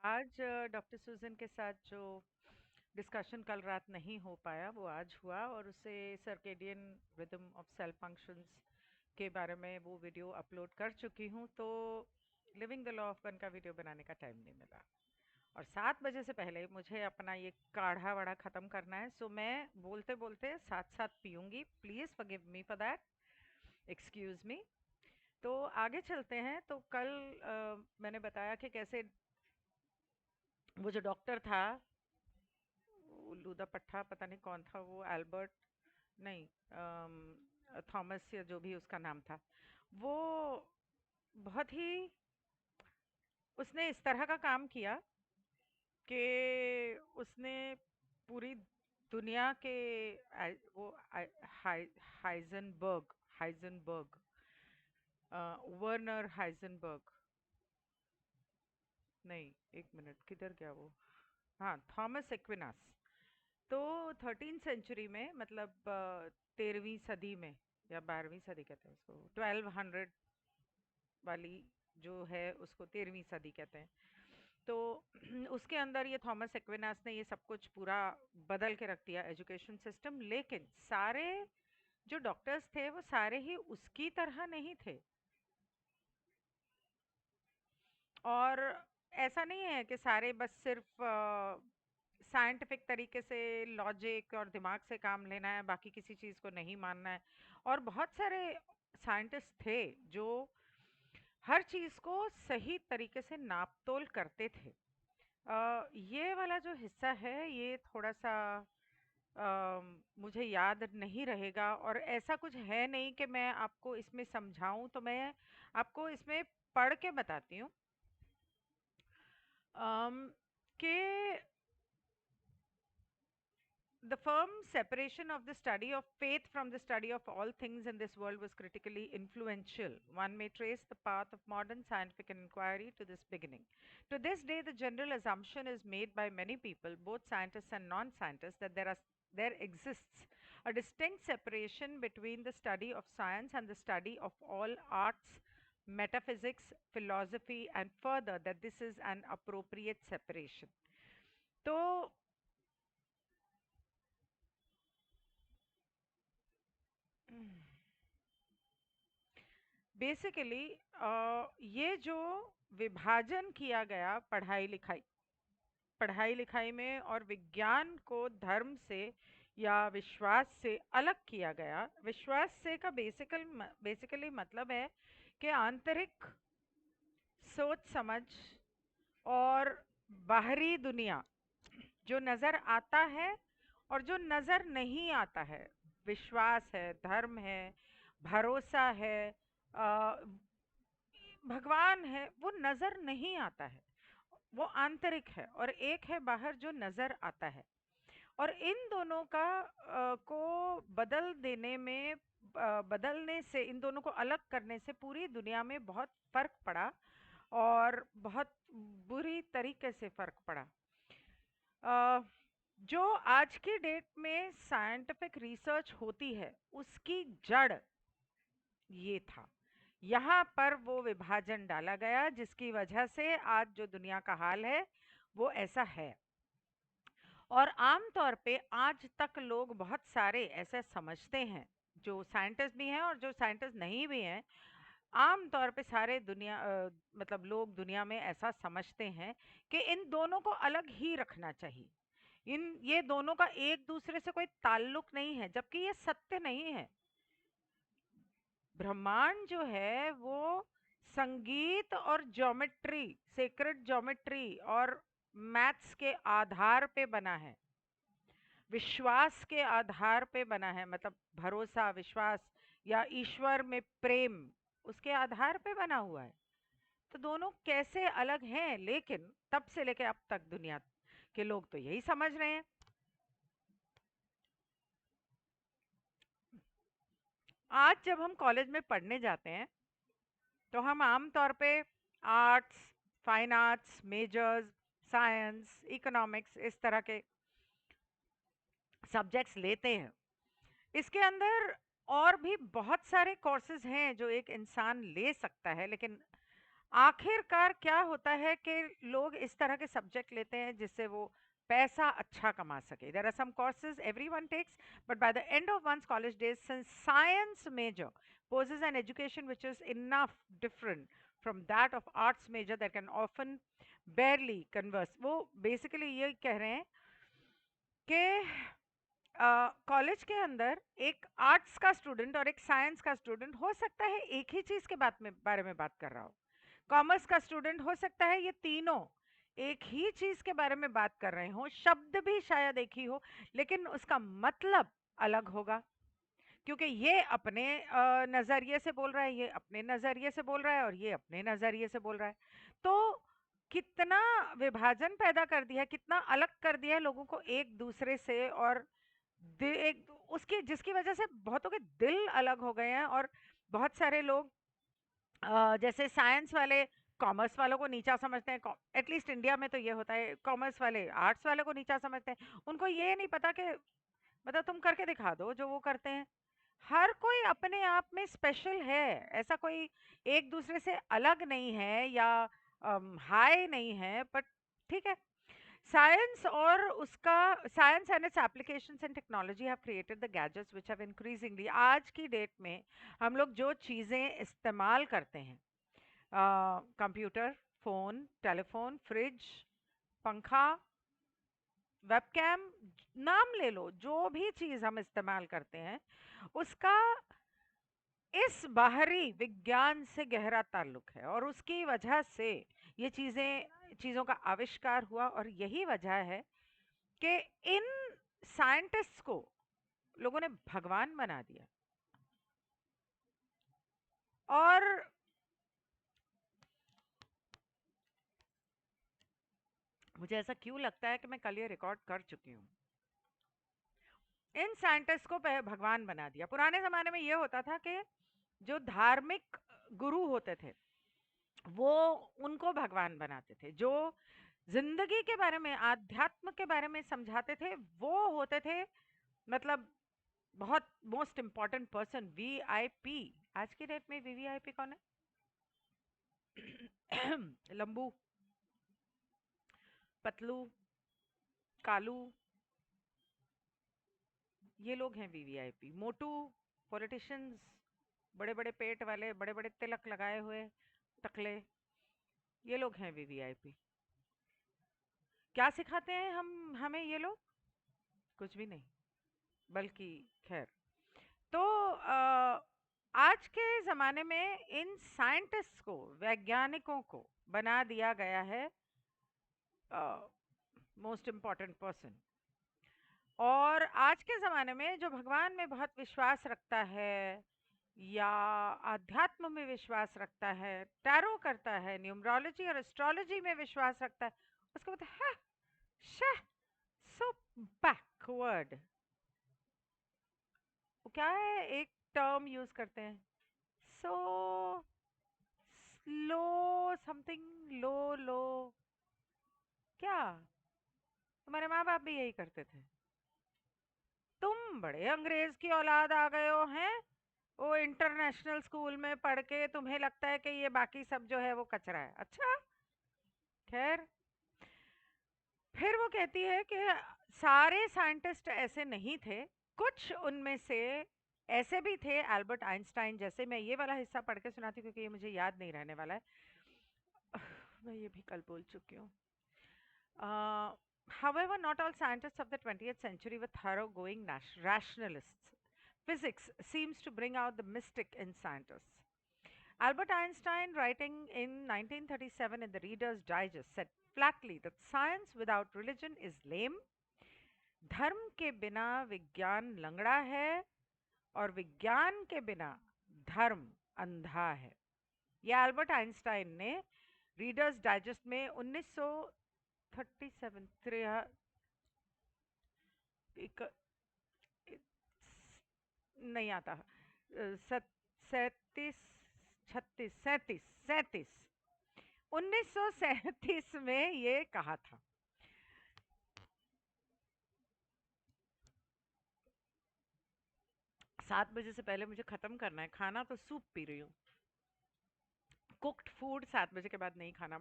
आज डॉक्टर सुजन के साथ जो डिस्कशन कल रात नहीं हो पाया वो आज हुआ और उसे circadian rhythm of cell functions के बारे में वो वीडियो अपलोड कर चुकी हूँ। तो living the law of one का वीडियो बनाने का टाइम नहीं मिला और 7 बजे से पहले मुझे अपना ये काढ़ा वाढ़ा ख़त्म करना है। सो मैं बोलते बोलते साथ साथ पीऊँगी। Please forgive me for that, excuse me. तो आगे चलते हैं। तो कल मैंने बताया कि कैसे वो जो डॉक्टर था, लूदा पट्टा, पता नहीं कौन था वो, एल्बर्ट नहीं, थॉमस या जो भी उसका नाम था, वो बहुत ही उसने इस तरह का काम किया कि उसने पूरी दुनिया के वो हाइजनबर्ग हाइजनबर्ग वर्नर हाइजनबर्ग, नहीं, एक मिनट, किधर गया वो, हाँ, थॉमस एक्विनास। तो 13th सेंचुरी में, मतलब 13वीं सदी में, या 12वीं सदी कहते हैं उसको, 1200 वाली जो है उसको 13वीं सदी कहते हैं। तो उसके अंदर ये थॉमस एक्विनास ने ये सब कुछ पूरा बदल के रख दिया, एजुकेशन सिस्टम। लेकिन सारे जो डॉक्टर्स थे वो सारे ही उसकी तरह नहीं थे। और ऐसा नहीं है कि सारे बस सिर्फ साइंटिफिक तरीके से लॉजिक और दिमाग से काम लेना है, बाकी किसी चीज़ को नहीं मानना है। और बहुत सारे साइंटिस्ट थे जो हर चीज़ को सही तरीके से नाप तोल करते थे। ये वाला जो हिस्सा है ये थोड़ा सा मुझे याद नहीं रहेगा, और ऐसा कुछ है नहीं कि मैं आपको इसमें समझाऊं। तो मैं आपको इसमें पढ़ के बताती हूँ कि the firm separation of the study of faith from the study of all things in this world was critically influential. One may trace the path of modern scientific inquiry to this beginning. To this day, the general assumption is made by many people, both scientists and non-scientists, that there exists a distinct separation between the study of science and the study of all arts, metaphysics, philosophy, and further that this is an appropriate separation. तो basically ये जो विभाजन किया गया पढ़ाई लिखाई में, और विज्ञान को धर्म से या विश्वास से अलग किया गया। विश्वास से का बेसिकली मतलब है कि आंतरिक सोच समझ और बाहरी दुनिया, जो नजर आता है और जो नजर नहीं आता है। विश्वास है, धर्म है, भरोसा है, अ, भगवान है, वो नजर नहीं आता है, वो आंतरिक है। और एक है बाहर जो नजर आता है। और इन दोनों का को बदल देने में, बदलने से, इन दोनों को अलग करने से पूरी दुनिया में बहुत फर्क पड़ा, और बहुत बुरी तरीके से फर्क पड़ा। अ, जो आज की डेट में साइंटिफिक रिसर्च होती है उसकी जड़ ये था। यहाँ पर वो विभाजन डाला गया जिसकी वजह से आज जो दुनिया का हाल है वो ऐसा है। और आम तौर पे आज तक लोग बहुत सारे ऐसे समझते हैं, जो साइंटिस्ट भी हैं और जो साइंटिस्ट नहीं भी हैं। आम तौर पे सारे मतलब लोग दुनिया में ऐसा समझते हैं कि इन दोनों को अलग ही रखना चाहिए। ये दोनों का एक दूसरे से कोई ताल्लुक नहीं है, जबकि ये सत्य नहीं है। ब्रह्मांड जो है वो संगीत और ज्योमेट्री, सेक्रेड ज्योमेट्री और मैथ्स के आधार पे बना है, विश्वास के आधार पे बना है, मतलब भरोसा, विश्वास या ईश्वर में प्रेम, उसके आधार पे बना हुआ है। तो दोनों कैसे अलग हैं? लेकिन तब से लेके अब तक दुनिया के लोग तो यही समझ रहे हैं। आज जब हम कॉलेज में पढ़ने जाते हैं तो हम आम तौर पे arts, fine arts, measures, science, economics, इस तरह के सब्जेक्ट्स लेते हैं। इसके अंदर और भी बहुत सारे कोर्सेज हैं जो एक इंसान ले सकता है, लेकिन आखिरकार क्या होता है कि लोग इस तरह के सब्जेक्ट लेते हैं जिससे वो पैसा अच्छा कमा सके. There are some courses everyone takes, but by the end of one's college days, since science major poses an education which is enough different from that of arts major that can often barely converse. वो basically ये कह रहे हैं कि college के अंदर एक arts का स्टूडेंट और एक साइंस का स्टूडेंट हो सकता है एक ही चीज के बारे में बात कर रहा हो. कॉमर्स का स्टूडेंट हो सकता है ये तीनों एक ही चीज के बारे में बात कर रहे हो, शब्द भी शायद एक ही हो, लेकिन उसका मतलब अलग होगा. क्योंकि ये अपने नजरिए से बोल रहा है, ये अपने नजरिए से बोल रहा है, और ये अपने नजरिए से बोल रहा है. तो कितना विभाजन पैदा कर दिया है, कितना अलग कर दिया है लोगों को एक दूसरे से. और एक उसकी जिसकी वजह से बहुतों के दिल अलग हो गए हैं. और बहुत सारे लोग जैसे साइंस वाले कॉमर्स वालों को नीचा समझते हैं. एटलीस्ट इंडिया में तो ये होता है, कॉमर्स वाले आर्ट्स वाले को नीचा समझते हैं. उनको ये नहीं पता कि मतलब तुम करके दिखा दो जो वो करते हैं. हर कोई अपने आप में स्पेशल है. ऐसा कोई एक दूसरे से अलग नहीं है या हाई नहीं है. बट ठीक है, साइंस और उसका science and it's applications and technology have created the gadgets which have increasingly, आज की डेट में हम लोग जो चीज़ें इस्तेमाल करते हैं, कंप्यूटर, फोन, टेलीफोन, फ्रिज, पंखा, वेबकैम, नाम ले लो, जो भी चीज़ हम इस्तेमाल करते हैं उसका इस बाहरी विज्ञान से गहरा ताल्लुक है. और उसकी वजह से ये चीज़ों का आविष्कार हुआ. और यही वजह है कि इन साइंटिस्ट्स को लोगों ने भगवान बना दिया. और मुझे ऐसा क्यों लगता है कि मैं कल ये रिकॉर्ड कर चुकी हूँ. इन साइंटिस्ट को भगवान बना दिया. पुराने जमाने में ये होता था कि जो धार्मिक गुरु होते थे वो उनको भगवान बनाते थे. जो जिंदगी के बारे में, आध्यात्म के बारे में समझाते थे वो होते थे मतलब बहुत मोस्ट इम्पोर्टेंट पर्सन, वीआईपी. आज की डेट में वीवीआईपी कौन है? लंबू, पतलू, कालू, ये लोग हैं वीवीआईपी. मोटू, पॉलिटिशियंस, बड़े बड़े पेट वाले, बड़े बड़े तिलक लगाए हुए टकले, ये लोग हैं वीवीआईपी. क्या सिखाते हैं हमें ये लोग? कुछ भी नहीं. बल्कि खैर, तो आज के ज़माने में इन साइंटिस्ट्स को, वैज्ञानिकों को बना दिया गया है मोस्ट इम्पॉर्टेंट पर्सन. और आज के ज़माने में जो भगवान में बहुत विश्वास रखता है या आध्यात्म में विश्वास रखता है, टैरो करता है, न्यूमरोलॉजी और एस्ट्रोलॉजी में विश्वास रखता है, उसको बोलते हैं सो बैकवर्ड. वो क्या है, एक टर्म यूज करते हैं, सो लो समथिंग, लो लो, क्या तुम्हारे माँ बाप भी यही करते थे? तुम बड़े अंग्रेज की औलाद आ गए हो हैं. वो इंटरनेशनल स्कूल में पढ़ के तुम्हें लगता है कि ये बाकी सब जो है वो कचरा है. अच्छा, खैर. फिर वो कहती है कि सारे साइंटिस्ट ऐसे नहीं थे. कुछ उनमें से ऐसे भी थे, एल्बर्ट आइंस्टाइन जैसे. मैं ये वाला हिस्सा पढ़ के सुनाती हूँ क्योंकि ये मुझे याद नहीं रहने वाला है. मैं ये भी कल बोल चुकी हूँ. However, not all scientists of the 20th century were thoroughgoing rationalists. Physics seems to bring out the mystic in scientists. Albert Einstein, writing in 1937 in the Reader's Digest, said flatly that science without religion is lame. धर्म के बिना विज्ञान लंगड़ा है, और विज्ञान के बिना धर्म अंधा है. ये एल्बर्ट आइंस्टाइन ने रीडर्स डाइजेस्ट में 1937 नहीं आता, 1937 में ये कहा था. 7 बजे से पहले मुझे खत्म करना है खाना, तो सूप पी रही हूँ. कुक्ड फूड 7 बजे के बाद नहीं खाना।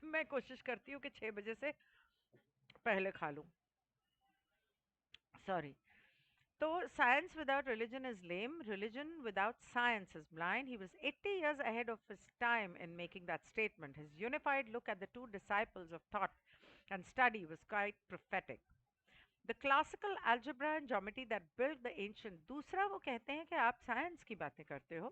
मैं कोशिश करती हूँ कि 6 बजे से पहले खा लूँ। सॉरी। तो science without religion is lame, religion without science is blind. He was 80 years ahead of his time in making that statement. His unified look at the two disciples of thought and study was quite prophetic. The classical algebra and geometry that built the ancient. दूसरा वो कहते हैं कि आप science की बातें करते हो।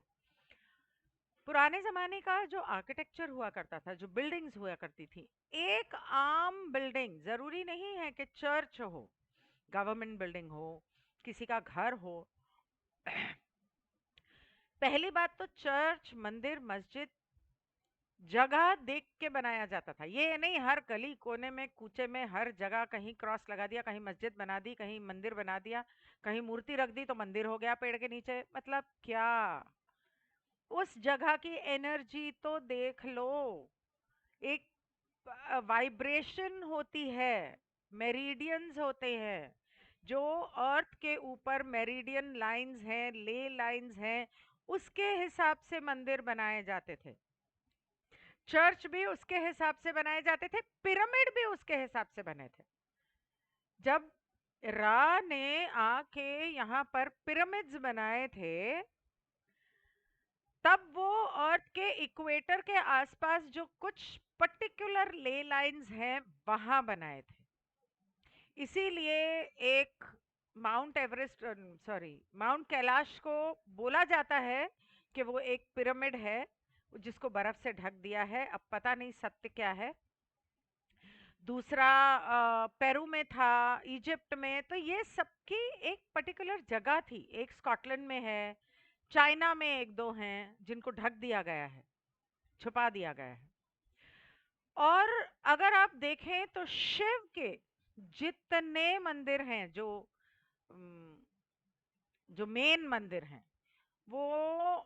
पुराने जमाने का जो आर्किटेक्चर हुआ करता था, जो बिल्डिंग्स हुआ करती थी, एक आम बिल्डिंग, जरूरी नहीं है कि चर्च हो, गवर्नमेंट बिल्डिंग हो, किसी का घर हो। पहली बात तो चर्च, मंदिर, मस्जिद जगह देख के बनाया जाता था। ये नहीं हर गली कोने में, कूचे में, हर जगह कहीं क्रॉस लगा दिया, कहीं मस्जिद बना दी, कहीं मंदिर बना दिया, कहीं मूर्ति रख दी तो मंदिर हो गया पेड़ के नीचे। मतलब क्या, उस जगह की एनर्जी तो देख लो। एक वाइब्रेशन होती है, मेरिडियंस होते हैं, जो अर्थ के ऊपर मेरिडियन लाइंस हैं, ले लाइंस हैं, उसके हिसाब से मंदिर बनाए जाते थे। चर्च भी उसके हिसाब से बनाए जाते थे, पिरामिड भी उसके हिसाब से बने थे। जब रा ने आके यहाँ पर पिरामिड्स बनाए थे, तब वो अर्थ के इक्वेटर के आसपास जो कुछ पर्टिकुलर ले लाइंस हैं वहां बनाए थे। इसीलिए एक mount Everest, sorry, mount Kailash को बोला जाता है कि वो एक पिरामिड है जिसको बर्फ से ढक दिया है। अब पता नहीं सत्य क्या है। दूसरा पेरू में था, इजिप्ट में। तो ये सबकी एक पर्टिकुलर जगह थी। एक स्कॉटलैंड में है, चाइना में एक दो हैं जिनको ढक दिया गया है, छुपा दिया गया है। और अगर आप देखें तो शिव के जितने मंदिर हैं, उम, जो मेन मंदिर हैं, वो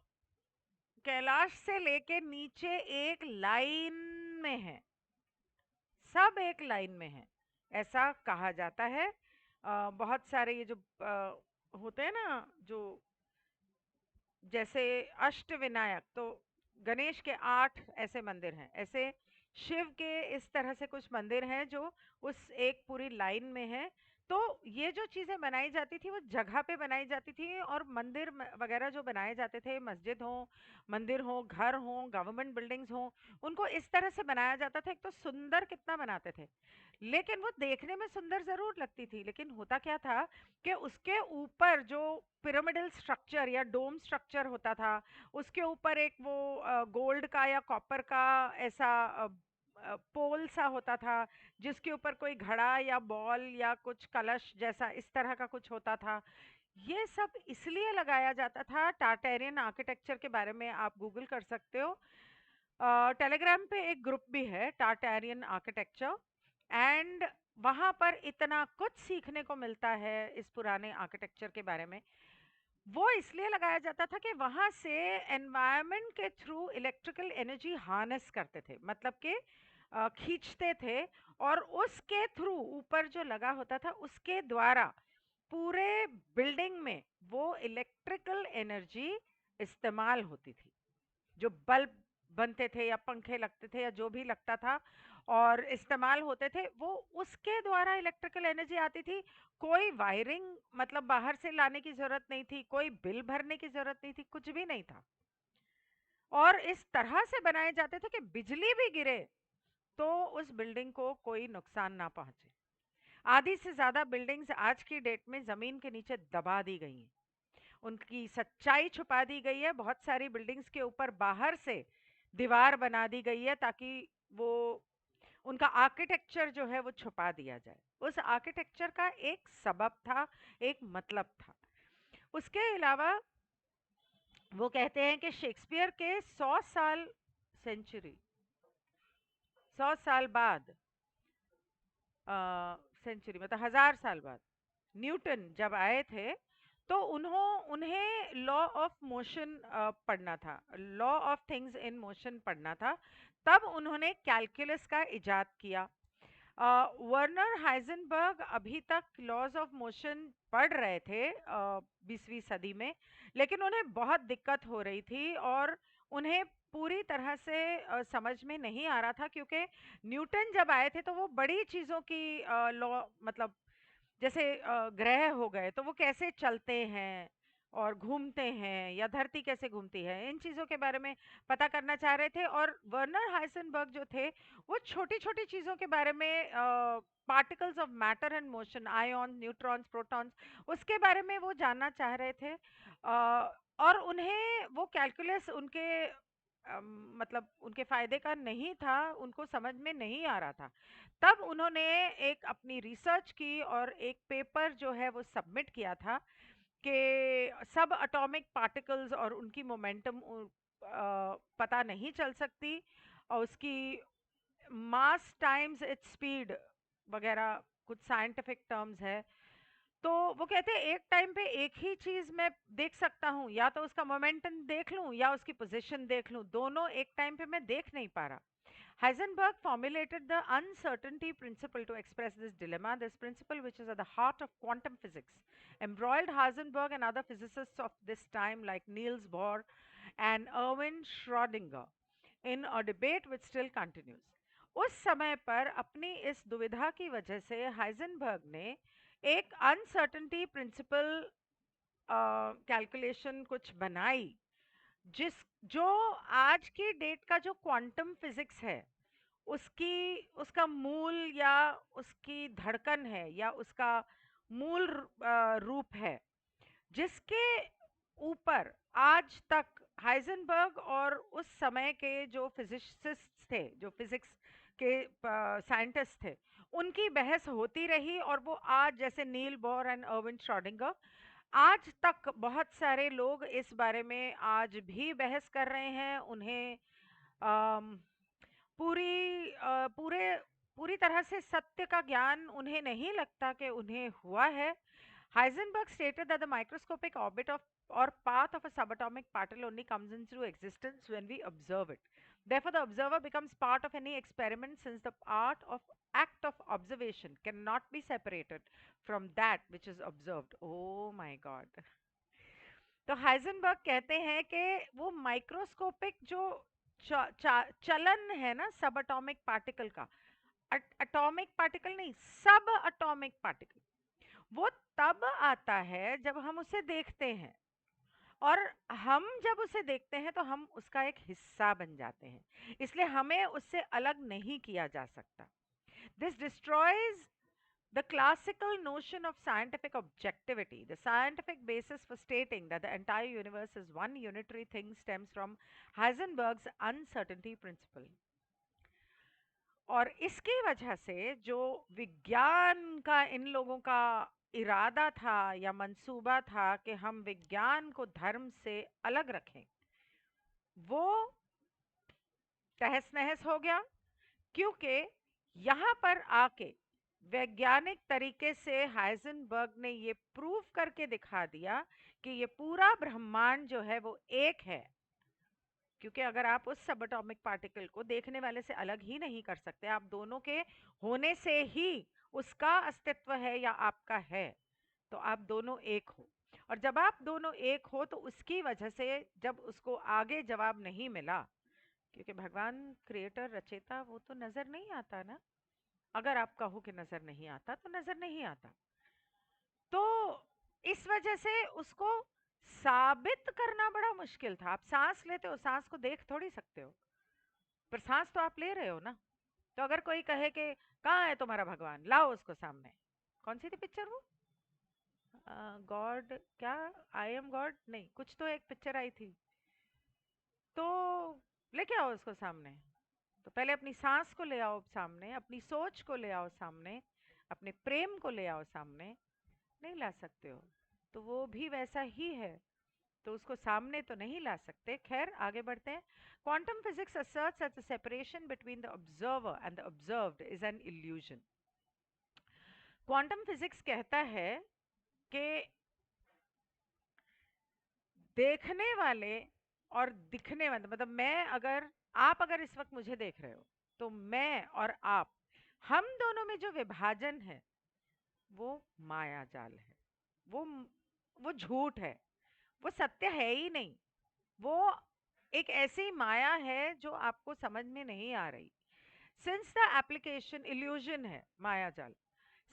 कैलाश से लेके नीचे एक लाइन में है। सब एक लाइन में है, ऐसा कहा जाता है। बहुत सारे ये जो होते हैं ना, जो जैसे अष्ट विनायक, तो गणेश के 8 ऐसे मंदिर हैं, ऐसे शिव के इस तरह से कुछ मंदिर हैं जो उस एक पूरी लाइन में है। तो ये जो चीजें बनाई जाती थी वो जगह पे बनाई जाती थी। और मंदिर वगैरह जो बनाए जाते थे, मस्जिद हो, मंदिर हो, घर हो, गवर्नमेंट बिल्डिंग्स हो, उनको इस तरह से बनाया जाता था। एक तो सुंदर कितना बनाते थे, लेकिन वो देखने में सुंदर जरूर लगती थी, लेकिन होता क्या था कि उसके ऊपर जो पिरामिडल स्ट्रक्चर या डोम स्ट्रक्चर होता था, उसके ऊपर एक वो गोल्ड का या कॉपर का ऐसा पोल सा होता था, जिसके ऊपर कोई घड़ा या बॉल या कुछ कलश जैसा इस तरह का कुछ होता था। ये सब इसलिए लगाया जाता था। टार्टेरियन आर्किटेक्चर के बारे में आप गूगल कर सकते हो। टेलीग्राम पे एक ग्रुप भी है, टार्टेरियन आर्किटेक्चर। एंड वहां पर इतना कुछ सीखने को मिलता है इस पुराने आर्किटेक्चर के बारे में। वो इसलिए लगाया जाता था कि वहां से एनवायरनमेंट के थ्रू इलेक्ट्रिकल एनर्जी हार्नेस करते थे, मतलब कि खींचते थे। और उसके थ्रू ऊपर जो लगा होता था उसके द्वारा पूरे बिल्डिंग में वो इलेक्ट्रिकल एनर्जी इस्तेमाल होती थी। जो बल्ब बनते थे या पंखे लगते थे या जो भी लगता था और इस्तेमाल होते थे, वो उसके द्वारा इलेक्ट्रिकल एनर्जी आती थी। कोई वायरिंग मतलब बाहर से लाने की जरूरत नहीं थी, कोई बिल भरने की जरूरत नहीं थी, कुछ भी नहीं था। और इस तरह से बनाए जाते थे कि बिजली भी गिरे तो उस बिल्डिंग को कोई नुकसान ना पहुंचे। आधी से ज्यादा बिल्डिंग्स आज की डेट में जमीन के नीचे दबा दी गई हैं, उनकी सच्चाई छुपा दी गई है। बहुत सारी बिल्डिंग्स के ऊपर बाहर से दीवार बना दी गई है ताकि वो उनका आर्किटेक्चर जो है वो छुपा दिया जाए। उस आर्किटेक्चर का एक सबब था, एक मतलब था। उसके अलावा वो कहते हैं कि शेक्सपियर के 100 साल, सेंचुरी, 100 साल बाद, सेंचुरी मतलब 1000 साल बाद न्यूटन जब आए थे, तो उन्हें लॉ ऑफ मोशन पढ़ना था, law of things in motion पढ़ना था। तब उन्होंने कैलकुलस का इजाद किया। वर्नर हाइजेनबर्ग अभी तक लॉज ऑफ मोशन पढ़ रहे थे 20वीं सदी में, लेकिन उन्हें बहुत दिक्कत हो रही थी और उन्हें पूरी तरह से समझ में नहीं आ रहा था, क्योंकि न्यूटन जब आए थे तो वो बड़ी चीज़ों की लॉ, मतलब जैसे ग्रह हो गए तो वो कैसे चलते हैं और घूमते हैं, या धरती कैसे घूमती है, इन चीज़ों के बारे में पता करना चाह रहे थे। और वर्नर हाइसेनबर्ग जो थे, वो छोटी छोटी चीज़ों के बारे में, particles of matter and motion, ion, neutrons, protons, उसके बारे में वो जानना चाह रहे थे। और उन्हें वो कैलकुलस उनके मतलब उनके फायदे का नहीं था, उनको समझ में नहीं आ रहा था। तब उन्होंने एक अपनी रिसर्च की और एक पेपर जो है वो सबमिट किया था कि सब एटॉमिक पार्टिकल्स और उनकी मोमेंटम पता नहीं चल सकती, और उसकी मास टाइम्स इट्स स्पीड वगैरह कुछ साइंटिफिक टर्म्स है। तो वो कहते हैं एक टाइम पे एक ही चीज मैं देख सकता हूँ, या तो उसका मोमेंटम देख लूं या उसकी पोजीशन देख लूं, दोनों एक टाइम पे मैं देख नहीं पा रहा। Heisenberg formulated the uncertainty principle to express this dilemma. This principle, which is at the heart of quantum physics, embroiled Heisenberg and other physicists of this time like Niels Bohr and Erwin Schrödinger in a debate which still continues. उस समय पर अपनी इस दुविधा की वजह से Heisenberg ने एक अनसर्टेनिटी प्रिंसिपल कैलकुलेशन कुछ बनाई, जिस जो आज की डेट का जो क्वांटम फिजिक्स है उसकी उसका मूल, या उसकी धड़कन है, या उसका मूल रूप है, जिसके ऊपर आज तक हाइजेनबर्ग और उस समय के जो फिजिसिस्ट थे, जो फिजिक्स के साइंटिस्ट थे, उनकी बहस होती रही। और वो आज जैसे Niels Bohr and Irwin Schrodinger, आज तक बहुत सारे लोग इस बारे में आज भी बहस कर रहे हैं। उन्हें अम, पूरे पूरी तरह से सत्य का ज्ञान उन्हें नहीं लगता कि उन्हें हुआ है। Heisenberg stated that the microscopic orbit of or path of a subatomic particle only comes into existence when we observe it. Therefore, the observer becomes part of any experiment, since the act of observation cannot be separated from that which is observed. Oh my God! तो Heisenberg कहते हैं कि वो microscopic जो चलन है ना सब एटॉमिक पार्टिकल का, एटॉमिक पार्टिकल नहीं, सब एटॉमिक पार्टिकल, वो तब आता है जब हम उसे देखते हैं। और हम जब उसे देखते हैं तो हम उसका एक हिस्सा बन जाते हैं, इसलिए हमें उससे अलग नहीं किया जा सकता। This destroys the classical notion of scientific objectivity. The scientific basis for stating that the entire universe is one unitary thing stems from Heisenberg's uncertainty principle. और इसकी वजह से जो विज्ञान का इन लोगों का इरादा था या मंसूबा था कि हम विज्ञान को धर्म से अलग रखें, वो तहस नहस हो गया। क्योंकि यहाँ पर आके वैज्ञानिक तरीके से हाइजेनबर्ग ने ये प्रूव करके दिखा दिया कि ये पूरा ब्रह्मांड जो है वो एक है। क्योंकि अगर आप उस सब एटॉमिक पार्टिकल को देखने वाले से अलग ही नहीं कर सकते, आप दोनों के होने से ही उसका अस्तित्व है या आपका है, तो आप दोनों एक हो। और जब आप दोनों एक हो तो उसकी वजह से जब उसको आगे जवाब नहीं मिला, क्योंकि भगवान क्रिएटर रचेता वो तो नजर नहीं आता ना, अगर आप कहो कि नजर नहीं आता तो नजर नहीं आता। तो इस वजह से उसको साबित करना बड़ा मुश्किल था। आप सांस लेते हो, सांस को देख थोड़ी सकते हो, पर सांस तो आप ले रहे हो ना। तो अगर कोई कहे कि कहाँ है तुम्हारा भगवान, लाओ उसको सामने, कौन सी थी पिक्चर वो, गॉड क्या, आई एम गॉड, नहीं कुछ तो एक पिक्चर आई थी, तो लेके आओ उसको सामने। तो पहले अपनी सांस को ले आओ सामने, अपनी सोच को ले आओ सामने, अपने प्रेम को ले आओ सामने। नहीं ला सकते हो, तो वो भी वैसा ही है, तो उसको सामने तो नहीं ला सकते। खैर आगे बढ़ते हैं। Quantum physics asserts that the separation between the observer and the observed is an illusion. Quantum physics कहता है कि देखने वाले और दिखने वाले, मतलब मैं अगर, आप अगर इस वक्त मुझे देख रहे हो, तो मैं और आप, हम दोनों में जो विभाजन है वो माया जाल है, वो वो झूठ है, वो सत्य है ही नहीं। वो एक ऐसी माया है जो आपको समझ में नहीं आ रही। सिंस द एप्लीकेशन इल्यूजन है, माया जाल।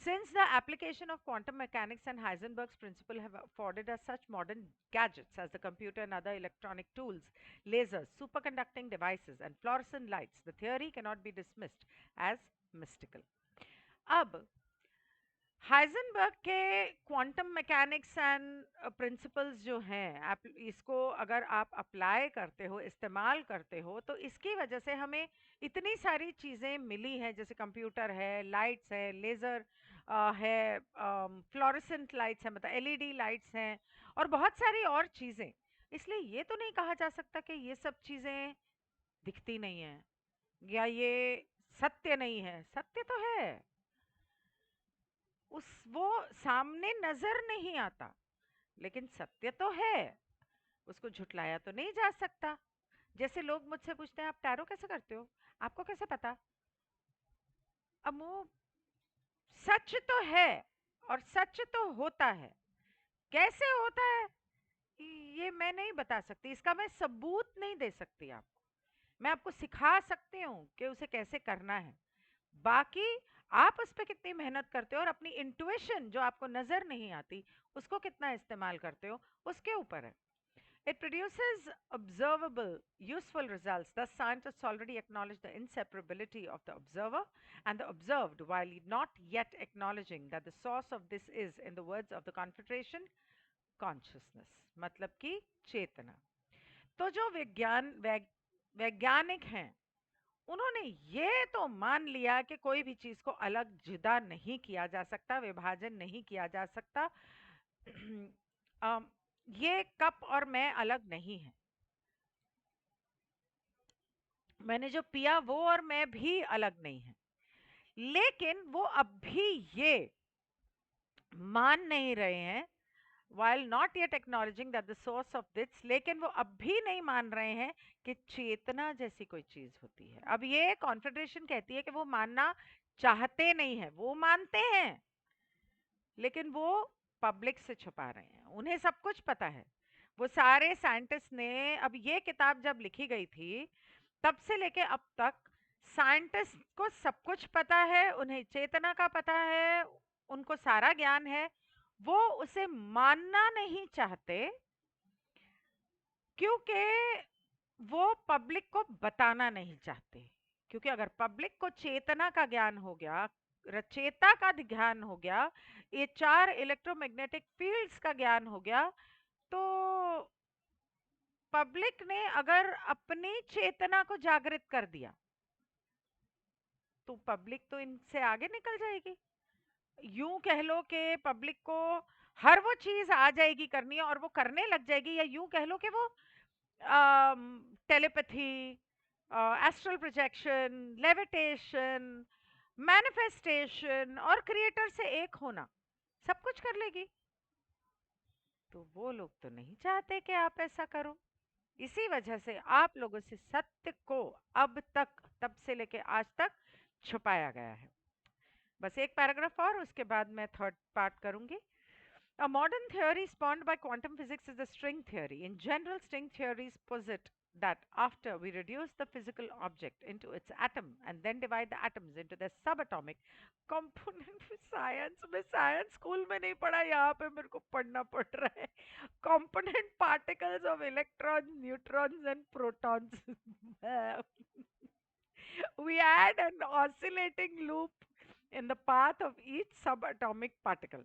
Since the application of quantum mechanics and Heisenberg's principle have afforded us such modern gadgets as the computer and other electronic tools, lasers, superconducting devices, and fluorescent lights, the theory cannot be dismissed as mystical. अब Heisenberg के quantum mechanics and principles जो हैं, इसको अगर आप apply करते हो, इस्तेमाल करते हो, तो इसकी वजह से हमें इतनी सारी चीज़ें मिली हैं, जैसे कंप्यूटर है, लाइट्स है, लेज़र है, फ्लोरेसेंट लाइट्स है, मतलब एलईडी लाइट्स हैं, और बहुत सारी और चीज़ें। इसलिए ये तो नहीं कहा जा सकता कि ये सब चीज़ें दिखती नहीं हैं या ये सत्य नहीं है। सत्य तो है, उस वो सामने नजर नहीं आता, लेकिन सत्य तो है, उसको झुटलाया तो नहीं जा सकता। जैसे लोग मुझसे पूछते हैं आप टैरो कैसे करते हो, आपको कैसे पता? अब वो सच तो है, और सच तो होता है। कैसे होता है ये मैं नहीं बता सकती, इसका मैं सबूत नहीं दे सकती आपको। मैं आपको सिखा सकती हूँ कि उसे कैसे करना है। बाकी आप उस पे कितनी मेहनत करते हो और अपनी इंट्यूशन जो आपको नजर नहीं आती उसको कितना इस्तेमाल करते हो, उसके ऊपर है। It produces observable, useful results. Thus, scientists already acknowledge the inseparability of the observer and the observed, while not yet acknowledging that the source of this is, in the words of the Confederation, consciousness. मतलब कि चेतना। तो जो वैज्ञानिक हैं, उन्होंने ये तो मान लिया कि कोई भी चीज को अलग जुदा नहीं किया जा सकता, विभाजन नहीं किया जा सकता। अम, ये कप और मैं अलग नहीं है, मैंने जो पिया वो और मैं भी अलग नहीं है। लेकिन वो अब भी ये मान नहीं रहे हैं, while not yet acknowledging that the source of this, लेकिन वो अब भी नहीं मान रहे हैं कि चेतना जैसी कोई चीज होती है। अब ये कॉन्फेडरेशन कहती है कि वो मानना चाहते नहीं है, वो मानते हैं, लेकिन वो पब्लिक से छुपा रहे हैं। उन्हें सब कुछ पता है। वो सारे साइंटिस्ट ने, अब ये किताब जब लिखी गई थी तब से लेके अब तक साइंटिस्ट को सब कुछ पता है, उन्हें चेतना का पता है, उनको सारा ज्ञान है। वो उसे मानना नहीं चाहते क्योंकि वो पब्लिक को बताना नहीं चाहते। क्योंकि अगर पब्लिक को चेतना का ज्ञान हो गया, रचेता का ध्यान हो गया, ये चार इलेक्ट्रोमैग्नेटिक फील्ड्स का ज्ञान हो गया, तो पब्लिक ने अगर अपनी चेतना को जागृत कर दिया तो पब्लिक तो इनसे आगे निकल जाएगी। यूं कह लो कि पब्लिक को हर वो चीज आ जाएगी करनी, और वो करने लग जाएगी, या यूं कह लो कि वो telepathy, astral projection, levitation, manifestation और क्रिएटर से एक होना सब कुछ कर लेगी। तो वो लोग तो नहीं चाहते कि आप ऐसा करो। इसी वजह से आप लोगों से सत्य को अब तक, तब से लेके आज तक छुपाया गया है। बस एक पैराग्राफ और, उसके बाद मैं थर्ड पार्ट करूंगी। A modern theory spawned by quantum physics is the string theory. In general, string theories posit that after we reduce the physical object into its atom and then divide the atoms into their subatomic component, science में science school में नहीं पढ़ा, यहाँ पे मेरे को पढ़ना पड़ रहा है। Component particles of electrons, neutrons and protons. We add an oscillating loop in the path of each subatomic particle.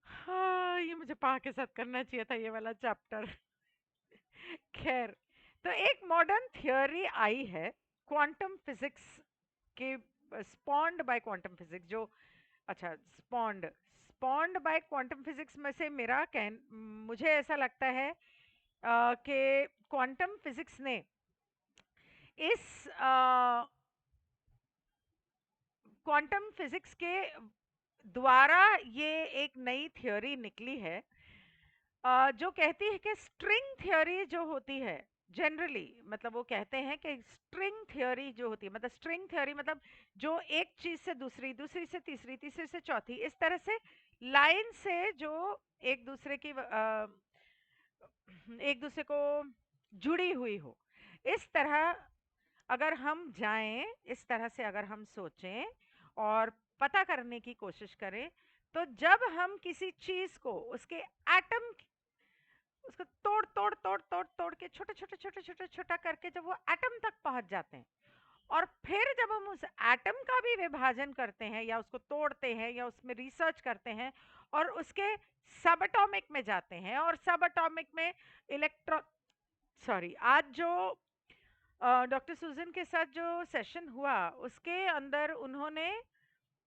हाँ, ये मुझे पा के साथ करना चाहिए था ये वाला चैप्टर। खैर, तो एक मॉडर्न थियोरी आई है क्वांटम फिजिक्स के, स्पॉन्ड बाय क्वांटम फिजिक्स, जो अच्छा spawned spawned by quantum physics में से मेरा मुझे ऐसा लगता है कि क्वांटम फिजिक्स ने इस क्वांटम फिजिक्स के द्वारा ये एक नई थ्योरी निकली है, जो कहती है कि स्ट्रिंग थ्योरी जो होती है जनरली, मतलब वो कहते हैं कि स्ट्रिंग थ्योरी जो होती है, मतलब स्ट्रिंग थ्योरी मतलब जो एक चीज से दूसरी, दूसरी से तीसरी, तीसरी से चौथी, इस तरह से लाइन से जो एक दूसरे की एक दूसरे को जुड़ी हुई हो। इस तरह अगर हम जाएं, इस तरह से अगर हम सोचें और पता करने की कोशिश करें, तो जब हम किसी चीज को उसके एटम, उसको तोड़ तोड़ तोड़ तोड़ तोड़ के छोटे छोटे छोटे छोटे छोटा करके जब वो एटम तक पहुंच जाते हैं, और फिर जब हम उस एटम का भी विभाजन करते हैं या उसको तोड़ते हैं या उसमें रिसर्च करते हैं और उसके सब एटॉमिक में जाते हैं, और सब एटॉमिक में इलेक्ट्रॉन, सॉरी, आज जो डॉक्टर सुजन के साथ जो सेशन हुआ उसके अंदर उन्होंने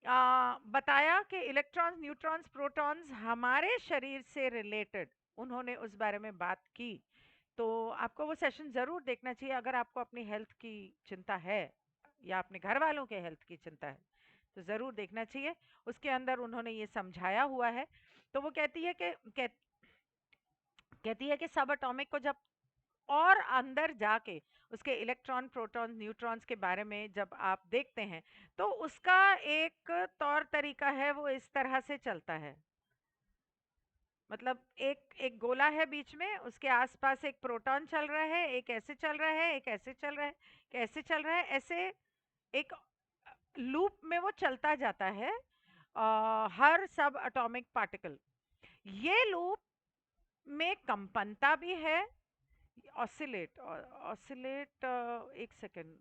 बताया कि इलेक्ट्रॉन्स, न्यूट्रॉन्स, प्रोटॉन्स हमारे शरीर से रिलेटेड उन्होंने उस बारे में बात की। तो आपको वो सेशन ज़रूर देखना चाहिए अगर आपको अपनी हेल्थ की चिंता है या अपने घर वालों के हेल्थ की चिंता है, तो ज़रूर देखना चाहिए। उसके अंदर उन्होंने ये समझाया हुआ है। तो वो कहती है कि सब एटॉमिक को जब और अंदर जाके उसके इलेक्ट्रॉन, प्रोटॉन, न्यूट्रॉन्स के बारे में जब आप देखते हैं, तो उसका एक तौर तरीका है, वो इस तरह से चलता है। मतलब एक एक गोला है बीच में, उसके आसपास एक प्रोटॉन चल रहा है, एक ऐसे चल रहा है, एक ऐसे चल रहा है, एक ऐसे चल रहा है, ऐसे एक लूप में वो चलता जाता है। हर सब एटॉमिक पार्टिकल, ये लूप में कंपनता भी है। ऑसिलेट, ऑसिलेट, एक सेकेंड,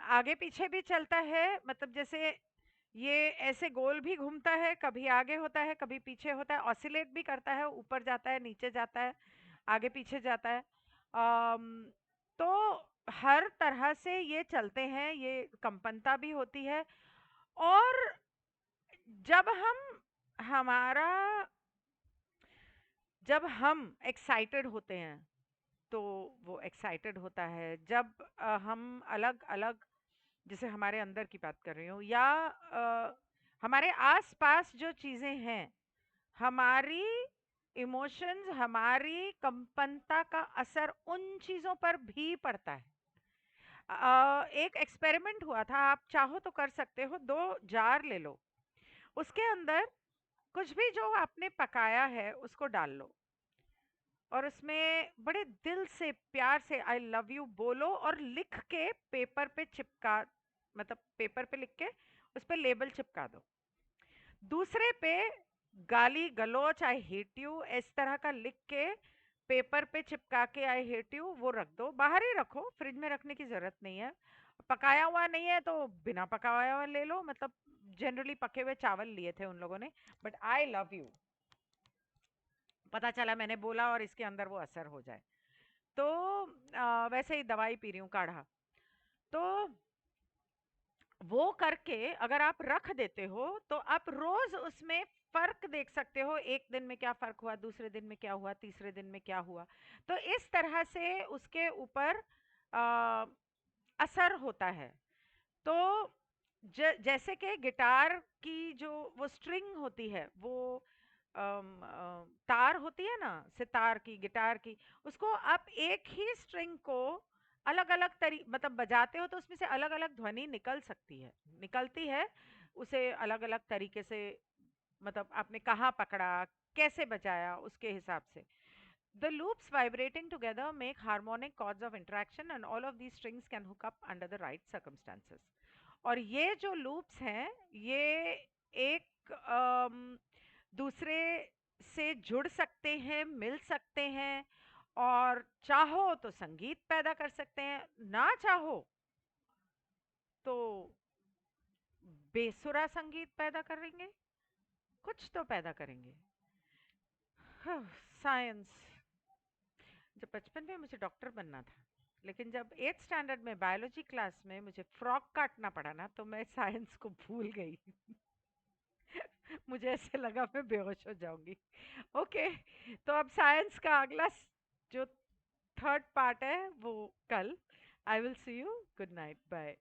आगे पीछे भी चलता है, मतलब जैसे ये ऐसे गोल भी घूमता है, कभी आगे होता है कभी पीछे होता है, ऑसिलेट भी करता है, ऊपर जाता है नीचे जाता है, आगे पीछे जाता है। तो हर तरह से ये चलते हैं, ये कंपनता भी होती है। और जब हमारा जब हम एक्साइटेड होते हैं, तो वो एक्साइटेड होता है। जब हम अलग अलग, जैसे हमारे अंदर की बात कर रही हूँ, या हमारे आसपास जो चीजें हैं, हमारी इमोशंस, हमारी कंपनता का असर उन चीजों पर भी पड़ता है। एक एक्सपेरिमेंट हुआ था, आप चाहो तो कर सकते हो। 2 जार ले लो, उसके अंदर कुछ भी जो आपने पकाया है उसको डाल लो, और उसमें बड़े दिल से प्यार से आई लव यू बोलो और लिख के पेपर पे चिपका, मतलब पेपर पे लिख के उस पे लेबल चिपका दो। दूसरे पे गाली गलौच, आई हेट यू, इस तरह का लिख के पेपर पे चिपका के आई हेट यू वो रख दो। बाहर ही रखो, फ्रिज में रखने की जरूरत नहीं है। पकाया हुआ नहीं है तो बिना पकाया हुआ ले लो, मतलब जनरली पके हुए चावल लिए थे उन लोगों ने, बट आई लव यू पता चला मैंने बोला और इसके अंदर वो असर हो जाए। तो वैसे ही दवाई पी रही हूँ, काढ़ा। तो वो करके अगर आप रख देते हो, तो आप रोज उसमें फर्क देख सकते हो, एक दिन में क्या फर्क हुआ, दूसरे दिन में क्या हुआ, तीसरे दिन में क्या हुआ। तो इस तरह से उसके ऊपर अ, असर होता है। तो जैसे कि गिटार की जो वो स्ट्रिंग होती है, वो तार होती है ना, सितार की, गिटार की, उसको आप एक ही स्ट्रिंग को अलग अलग मतलब बजाते हो तो उसमें से अलग अलग ध्वनि निकल सकती है, निकलती है, उसे अलग अलग तरीके से, मतलब आपने कहाँ पकड़ा, कैसे बजाया, उसके हिसाब से। The loops vibrating together make harmonic chords of interaction and all of these strings can hook up under the right circumstances. और ये जो loops हैं, ये एक दूसरे से जुड़ सकते हैं, मिल सकते हैं, और चाहो तो संगीत पैदा कर सकते हैं, ना चाहो तो बेसुरा संगीत पैदा करेंगे, कुछ तो पैदा करेंगे। साइंस। जब बचपन में मुझे डॉक्टर बनना था, लेकिन जब 8th स्टैंडर्ड में बायोलॉजी क्लास में मुझे फ्रॉक काटना पड़ा ना, तो मैं साइंस को भूल गई। मुझे ऐसे लगा मैं बेहोश हो जाऊंगी। ओके, तो अब साइंस का अगला जो थर्ड पार्ट है वो कल। I will see you, good night, bye.